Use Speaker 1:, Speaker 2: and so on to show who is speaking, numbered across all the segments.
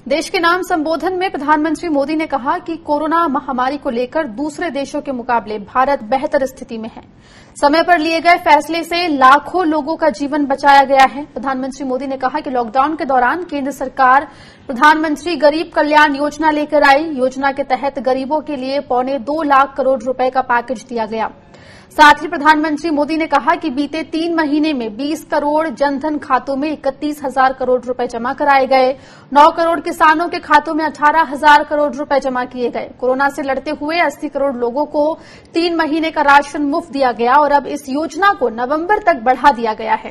Speaker 1: देश के नाम संबोधन में प्रधानमंत्री मोदी ने कहा कि कोरोना महामारी को लेकर दूसरे देशों के मुकाबले भारत बेहतर स्थिति में है। समय पर लिए गए फैसले से लाखों लोगों का जीवन बचाया गया है। प्रधानमंत्री मोदी ने कहा कि लॉकडाउन के दौरान केंद्र सरकार प्रधानमंत्री गरीब कल्याण योजना लेकर आई। योजना के तहत गरीबों के लिए 2.25 लाख करोड़ रुपए का पैकेज दिया गया। साथ ही प्रधानमंत्री मोदी ने कहा कि बीते 3 महीने में 20 करोड़ जनधन खातों में 31,000 करोड़ रुपए जमा कराए गए। 9 करोड़ किसानों के खातों में 18,000 करोड़ रुपए जमा किए गए। कोरोना से लड़ते हुए 80 करोड़ लोगों को 3 महीने का राशन मुफ्त दिया गया और अब इस योजना को नवंबर तक बढ़ा दिया गया है।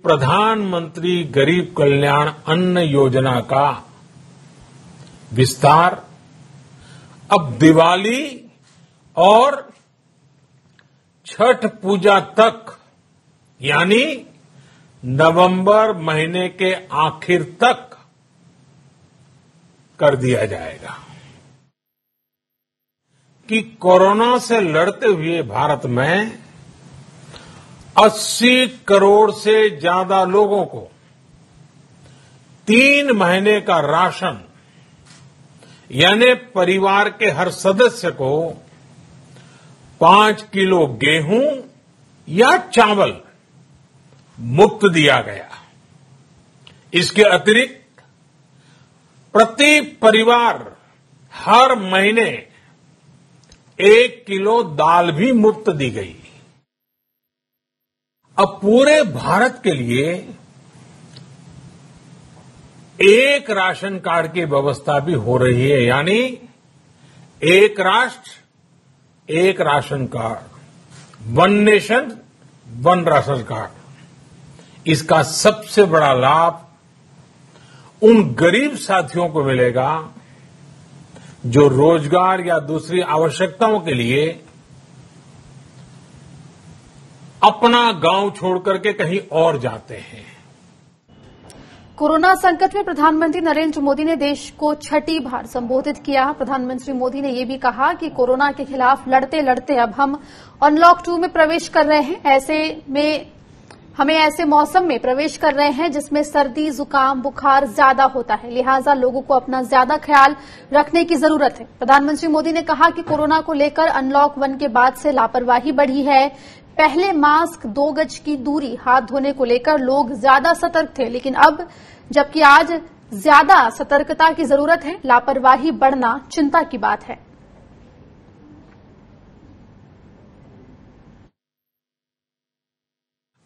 Speaker 2: प्रधानमंत्री गरीब कल्याण अन्न योजना का विस्तार अब दिवाली और छठ पूजा तक यानी नवंबर महीने के आखिर तक कर दिया जाएगा कि कोरोना से लड़ते हुए भारत में 80 करोड़ से ज्यादा लोगों को 3 महीने का राशन यानी परिवार के हर सदस्य को 5 किलो गेहूं या चावल मुफ्त दिया गया। इसके अतिरिक्त प्रति परिवार हर महीने 1 किलो दाल भी मुफ्त दी गई। अब पूरे भारत के लिए एक राशन कार्ड की व्यवस्था भी हो रही है, यानी एक राष्ट्र एक ration card, one nation one ration card. इसका सबसे बड़ा लाभ उन गरीब साथियों को मिलेगा जो रोजगार या दूसरी आवश्यकताओं के लिए अपना गांव छोड़कर के कहीं और जाते हैं।
Speaker 1: कोरोना संकट में प्रधानमंत्री नरेंद्र मोदी ने देश को छठी बार संबोधित किया। प्रधानमंत्री मोदी ने यह भी कहा कि कोरोना के खिलाफ लड़ते लड़ते अब हम अनलॉक 2 में प्रवेश कर रहे हैं। ऐसे मौसम में प्रवेश कर रहे हैं जिसमें सर्दी, जुकाम, बुखार ज्यादा होता है, लिहाजा लोगों को अपना ज्यादा ख्याल रखने की जरूरत है। प्रधानमंत्री मोदी ने कहा कि कोरोना को लेकर अनलॉक 1 के बाद से लापरवाही बढ़ी है। पहले मास्क, 2 गज की दूरी, हाथ धोने को लेकर लोग ज्यादा सतर्क थे, लेकिन अब जबकि आज ज्यादा सतर्कता की जरूरत है, लापरवाही बढ़ना चिंता की बात है।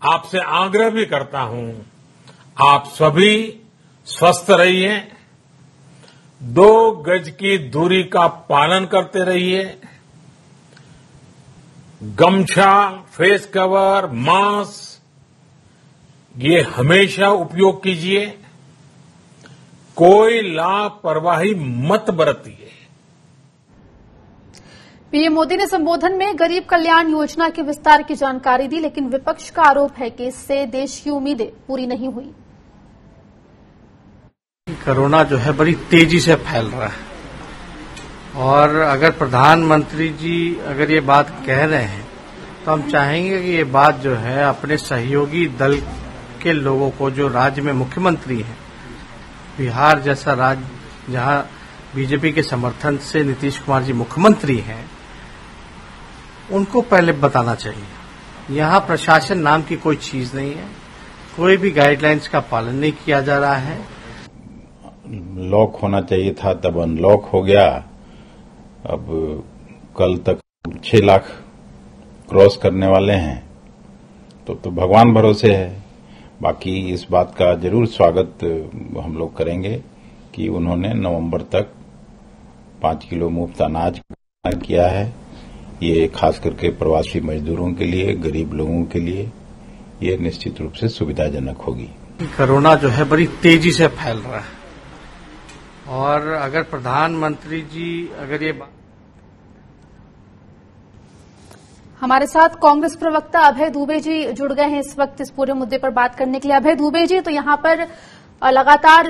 Speaker 2: आपसे आग्रह भी करता हूं, आप सभी स्वस्थ रहिए, 2 गज की दूरी का पालन करते रहिए, गमछा, फेस कवर, मास्क ये हमेशा उपयोग कीजिए, कोई लापरवाही मत बरतिए।
Speaker 1: पीएम मोदी ने संबोधन में गरीब कल्याण योजना के विस्तार की जानकारी दी, लेकिन विपक्ष का आरोप है कि इससे देश की उम्मीदें पूरी नहीं हुई।
Speaker 3: कोरोना जो है बड़ी तेजी से फैल रहा है और अगर प्रधानमंत्री जी अगर ये बात कह रहे हैं तो हम चाहेंगे कि ये बात जो है अपने सहयोगी दल के लोगों को, जो राज्य में मुख्यमंत्री हैं, बिहार जैसा राज्य जहां बीजेपी के समर्थन से नीतीश कुमार जी मुख्यमंत्री हैं, उनको पहले बताना चाहिए। यहां प्रशासन नाम की कोई चीज नहीं है, कोई भी गाइडलाइंस का पालन नहीं किया जा रहा है।
Speaker 4: लॉक होना चाहिए था, तब अनलॉक हो गया। अब कल तक 6 लाख क्रॉस करने वाले हैं, तो भगवान भरोसे है। बाकी इस बात का जरूर स्वागत हम लोग करेंगे कि उन्होंने नवंबर तक 5 किलो मुफ्त अनाज किया है। ये खास करके प्रवासी मजदूरों के लिए, गरीब लोगों के लिए ये निश्चित रूप से सुविधाजनक होगी।
Speaker 3: कोरोना जो है बड़ी तेजी से फैल रहा है और अगर प्रधानमंत्री जी अगर ये
Speaker 1: हमारे साथ कांग्रेस प्रवक्ता अभय दुबे जी जुड़ गए हैं इस वक्त इस पूरे मुद्दे पर बात करने के लिए। अभय दुबे जी, तो यहां पर लगातार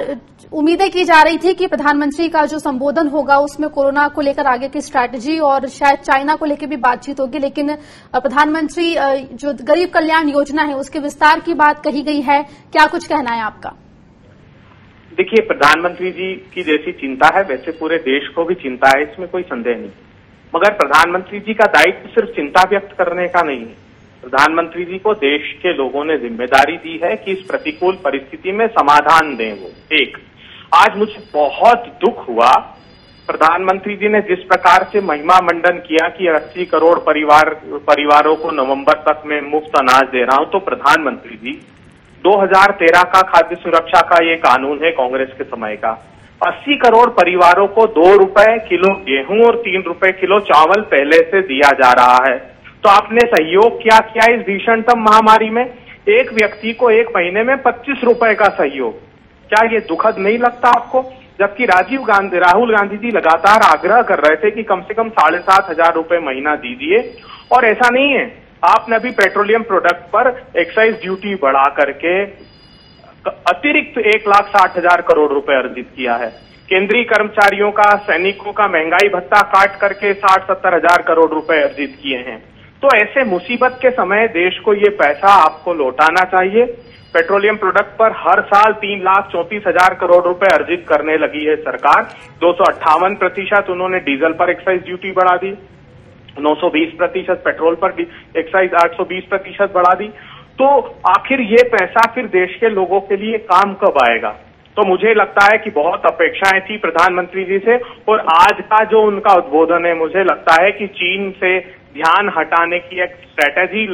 Speaker 1: उम्मीदें की जा रही थी कि प्रधानमंत्री का जो संबोधन होगा उसमें कोरोना को लेकर आगे की स्ट्रैटेजी और शायद चाइना को लेकर भी बातचीत होगी, लेकिन प्रधानमंत्री जो गरीब कल्याण योजना है उसके विस्तार की बात कही गई है। क्या कुछ कहना है आपका?
Speaker 5: देखिए, प्रधानमंत्री जी की जैसी चिंता है वैसे पूरे देश को भी चिंता है, इसमें कोई संदेह नहीं। मगर प्रधानमंत्री जी का दायित्व सिर्फ चिंता व्यक्त करने का नहीं है। प्रधानमंत्री जी को देश के लोगों ने जिम्मेदारी दी है कि इस प्रतिकूल परिस्थिति में समाधान दें। वो एक आज मुझे बहुत दुख हुआ, प्रधानमंत्री जी ने जिस प्रकार से महिमा मंडन किया कि 80 करोड़ परिवारों को नवंबर तक में मुफ्त अनाज दे रहा हूं। तो प्रधानमंत्री जी 2013 का खाद्य सुरक्षा का ये कानून है कांग्रेस के समय का, 80 करोड़ परिवारों को 2 रुपए किलो गेहूं और 3 रुपए किलो चावल पहले से दिया जा रहा है। तो आपने सहयोग क्या किया इस भीषणतम महामारी में? एक व्यक्ति को एक महीने में 25 रुपए का सहयोग। क्या ये दुखद नहीं लगता आपको? जबकि राहुल गांधी जी लगातार आग्रह कर रहे थे कि कम से कम 7,500 रुपए महीना दीजिए, और ऐसा नहीं है। आपने अभी पेट्रोलियम प्रोडक्ट पर एक्साइज ड्यूटी बढ़ा करके अतिरिक्त 1,60,000 करोड़ रुपए अर्जित किया है। केंद्रीय कर्मचारियों का, सैनिकों का महंगाई भत्ता काट करके 60-70 हजार करोड़ रुपए अर्जित किए हैं। तो ऐसे मुसीबत के समय देश को ये पैसा आपको लौटाना चाहिए। पेट्रोलियम प्रोडक्ट पर हर साल 3,34,000 करोड़ रुपए अर्जित करने लगी है सरकार। 258% उन्होंने डीजल पर एक्साइज ड्यूटी बढ़ा दी, 920% पेट्रोल पर एक्साइज 820% बढ़ा दी। तो आखिर ये पैसा फिर देश के लोगों के लिए काम कब आएगा? तो मुझे लगता है कि बहुत अपेक्षाएं थी प्रधानमंत्री जी से, और आज का जो उनका उद्बोधन है मुझे लगता है कि चीन से ध्यान हटाने की एक स्ट्रैटेजी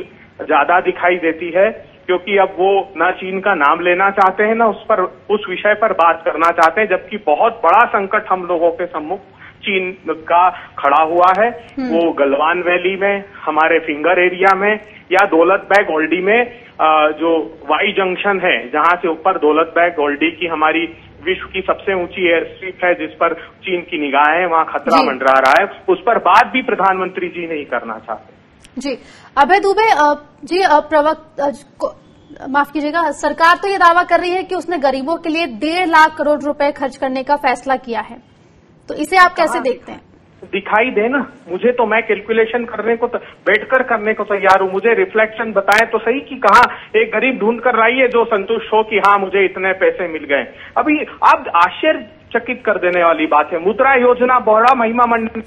Speaker 5: ज्यादा दिखाई देती है, क्योंकि अब वो ना चीन का नाम लेना चाहते हैं ना उस विषय पर बात करना चाहते हैं, जबकि बहुत बड़ा संकट हम लोगों के सम्मुख चीन का खड़ा हुआ है। वो गलवान वैली में, हमारे फिंगर एरिया में, या दौलत बेग ओल्डी में जो वाई जंक्शन है जहां से ऊपर दौलत बेग ओल्डी की हमारी विश्व की सबसे ऊंची एयर स्ट्रिप है जिस पर चीन की निगाहें है, वहां खतरा मंडरा रहा है, उस पर बात भी प्रधानमंत्री जी नहीं करना चाहते।
Speaker 1: जी अभय दुबे जी, माफ कीजिएगा, सरकार तो ये दावा कर रही है कि उसने गरीबों के लिए 1.5 लाख करोड़ रुपए खर्च करने का फैसला किया है, तो इसे आप कैसे देखते हैं?
Speaker 5: दिखाई दे ना मुझे, तो मैं कैलकुलेशन करने को बैठकर करने को तैयार हूं। मुझे रिफ्लेक्शन बताएं तो सही कि कहाँ एक गरीब ढूंढ कर रही है जो संतुष्ट हो कि हाँ मुझे इतने पैसे मिल गए। अभी अब आश्चर्यचकित कर देने वाली बात है, मुद्रा योजना बोहरा महिमा मंडन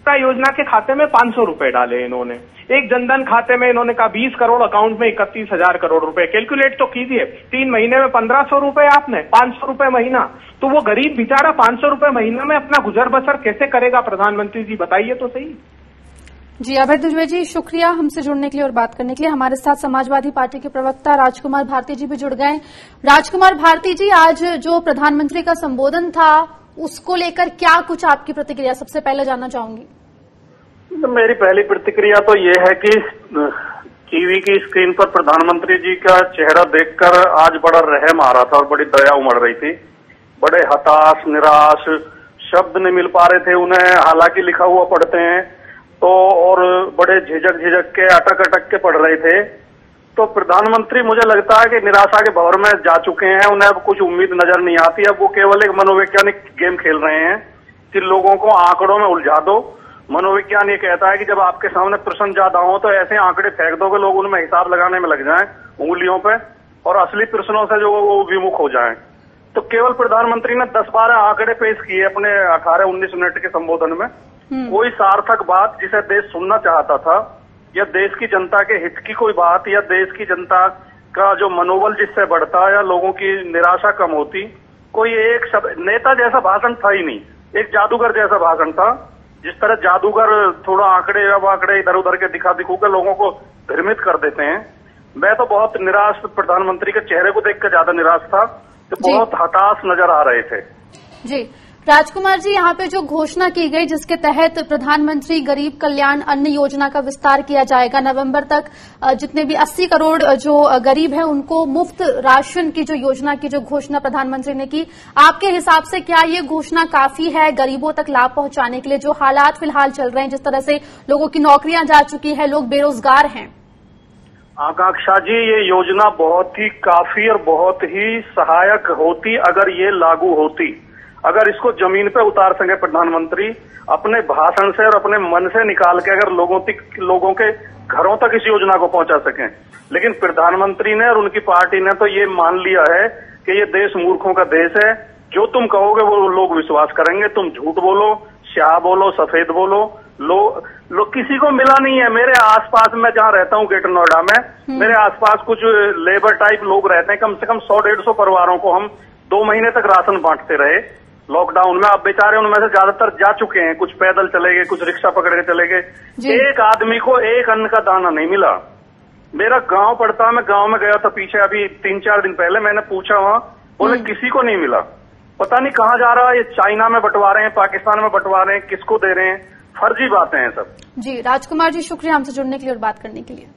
Speaker 5: योजना के खाते में 500 रुपए डाले इन्होंने, एक जनधन खाते में इन्होंने कहा 20 करोड़, अकाउंट में 31,000 करोड़ रुपए। कैलकुलेट तो कीजिए, 3 महीने में 1,500 रुपए आपने, 500 रुपए महीना। तो वो गरीब बेचारा 500 रुपए महीना में अपना गुजर बसर कैसे करेगा? प्रधानमंत्री जी बताइए तो सही।
Speaker 1: जी अभय दुबे जी, शुक्रिया हमसे जुड़ने के लिए और बात करने के लिए। हमारे साथ समाजवादी पार्टी के प्रवक्ता राजकुमार भारती जी भी जुड़ गए। राजकुमार भारती जी, आज जो प्रधानमंत्री का संबोधन था उसको लेकर क्या कुछ आपकी प्रतिक्रिया सबसे पहले जानना चाहूंगी?
Speaker 6: मेरी पहली प्रतिक्रिया तो ये है कि टीवी की स्क्रीन पर प्रधानमंत्री जी का चेहरा देखकर आज बड़ा रहम आ रहा था और बड़ी दया उमड़ रही थी। बड़े हताश, निराश, शब्द नहीं मिल पा रहे थे उन्हें, हालांकि लिखा हुआ पढ़ते हैं तो, और बड़े झिझक के अटक के पढ़ रहे थे। तो प्रधानमंत्री मुझे लगता है कि निराशा के भंवर में जा चुके हैं, उन्हें अब कुछ उम्मीद नजर नहीं आती। अब वो केवल एक मनोवैज्ञानिक गेम खेल रहे हैं कि लोगों को आंकड़ों में उलझा दो। मनोविज्ञान ये कहता है कि जब आपके सामने प्रश्न ज्यादा हो तो ऐसे आंकड़े फेंक दो कि लोग उनमें हिसाब लगाने में लग जाएं उंगलियों पे, और असली प्रश्नों से जो वो विमुख हो जाएं। तो केवल प्रधानमंत्री ने 10-12 आंकड़े पेश किए अपने 18-19 मिनट के संबोधन में। कोई सार्थक बात जिसे देश सुनना चाहता था, या देश की जनता के हित की कोई बात, या देश की जनता का जो मनोबल जिससे बढ़ता या लोगों की निराशा कम होती, कोई एक नेता जैसा भाषण था ही नहीं। एक जादूगर जैसा भाषण था, जिस तरह जादूगर थोड़ा आंकड़े इधर उधर के दिखा के लोगों को भ्रमित कर देते हैं। मैं तो बहुत निराश, प्रधानमंत्री के चेहरे को देखकर ज्यादा निराश था, तो बहुत हताश नजर आ रहे थे।
Speaker 1: जी राजकुमार जी, यहाँ पे जो घोषणा की गई जिसके तहत प्रधानमंत्री गरीब कल्याण अन्न योजना का विस्तार किया जाएगा, नवंबर तक जितने भी 80 करोड़ जो गरीब हैं उनको मुफ्त राशन की जो योजना की जो घोषणा प्रधानमंत्री ने की, आपके हिसाब से क्या ये घोषणा काफी है गरीबों तक लाभ पहुंचाने के लिए? जो हालात फिलहाल चल रहे हैं, जिस तरह से लोगों की नौकरियां जा चुकी है, लोग बेरोजगार हैं।
Speaker 6: आकांक्षा जी, ये योजना बहुत ही काफी और बहुत ही सहायक होती अगर ये लागू होती। अगर इसको जमीन पे उतार सके प्रधानमंत्री, अपने भाषण से और अपने मन से निकाल के अगर लोगों के घरों तक इस योजना को पहुंचा सकें। लेकिन प्रधानमंत्री ने और उनकी पार्टी ने तो ये मान लिया है कि ये देश मूर्खों का देश है, जो तुम कहोगे वो लोग विश्वास करेंगे। तुम झूठ बोलो, स्याह बोलो, सफेद बोलो, लोग किसी को मिला नहीं है। मेरे आसपास, मैं जहाँ रहता हूँ ग्रेटर नोएडा में, मेरे आसपास कुछ लेबर टाइप लोग रहते हैं, कम से कम 100-150 परिवारों को हम 2 महीने तक राशन बांटते रहे लॉकडाउन में। अब बेचारे उनमें से ज्यादातर जा चुके हैं, कुछ पैदल चले गए, कुछ रिक्शा पकड़ के चले गए। एक आदमी को एक अन्न का दाना नहीं मिला। मेरा गांव पड़ता, मैं गांव में गया था पीछे अभी 3-4 दिन पहले, मैंने पूछा वहां, बोले किसी को नहीं मिला। पता नहीं कहाँ जा रहा है, ये चाइना में बंटवा रहे हैं, पाकिस्तान में बंटवा रहे हैं, किसको दे रहे हैं, फर्जी बातें हैं सब।
Speaker 1: जी राजकुमार जी, शुक्रिया हमसे जुड़ने के लिए और बात करने के लिए।